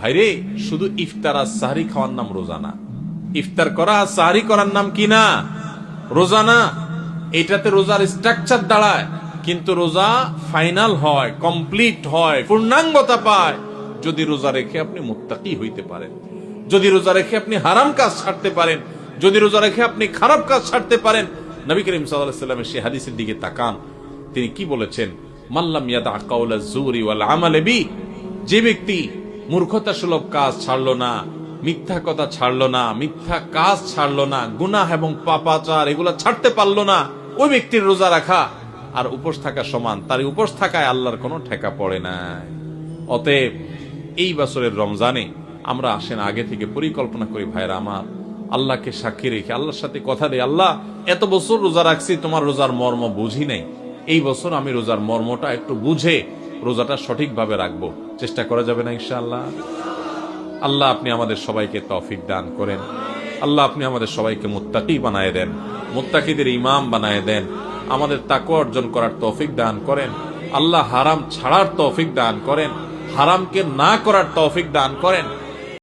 ভাইরে, শুধু ইফতার আর সাহরি খাওয়ার নাম রোজা না। ইফতার করা আর সাহরি করার নাম কি না? রোজা না। এটাতে রোজার স্ট্রাকচার দাঁড়ায়, কিন্তু রোজা ফাইনাল হয়, কমপ্লিট হয়, পূর্ণাঙ্গতা পায় যদি রোজা রেখে আপনি মুত্তাকি হইতে পারেন, যদি রোজা রেখে আপনি হারাম কাজ ছাড়তে পারেন, যদি রোজা রেখে আপনি খারাপ কাজ ছাড়তে পারেন। নবী করিম সাল্লাল্লাহু আলাইহি ওয়াসাল্লামের সেই হাদিসের দিকে তাকান, তিনি কি বলেছেন? মাল্লাম ইয়াদা কাওলা যুরি ওয়াল আমাল বি, যে ব্যক্তি মূর্খতা সুলভ কাজ ছাড়লো না, মিথ্যা কথা ছাড়লো না, মিথ্যা কাজ ছাড়লো না, গুনাহ এবং পাপাচার এগুলা ছাড়তে পারলো না, ওই ব্যক্তির রোজা রাখা আর উপোস থাকা সমান। তার উপোস থাকায় আল্লাহর কোনো ঠেকা পড়ে নাই। অতএব এই বছরের রমজানে আমরা আসেন আগে থেকে পরিকল্পনা করি, ভাইরা আমার, আল্লাহকে সাক্ষী রেখে আল্লাহর সাথে কথা দেই, আল্লাহ এত বছর রোজা রাখছি, তোমার রোজার মর্ম বুঝি নাই, এই বছর আমি রোজার মর্মটা একটু বুঝে রোজাটা সঠিকভাবে রাখবো। চেষ্টা করা যাবে না ইনশাআল্লাহ? আল্লাহ আপনি আমাদের সবাইকে তৌফিক দান করেন। আল্লাহ আপনি আমাদের সবাইকে মুত্তাকি বানায় দেন, মুত্তাকিদের ইমাম বানায় দেন, আমাদের তাকওয়া অর্জন করার তৌফিক দান করেন। আল্লাহ হারাম ছাড়ার তৌফিক দান করেন, হারামকে না করার তৌফিক দান করেন।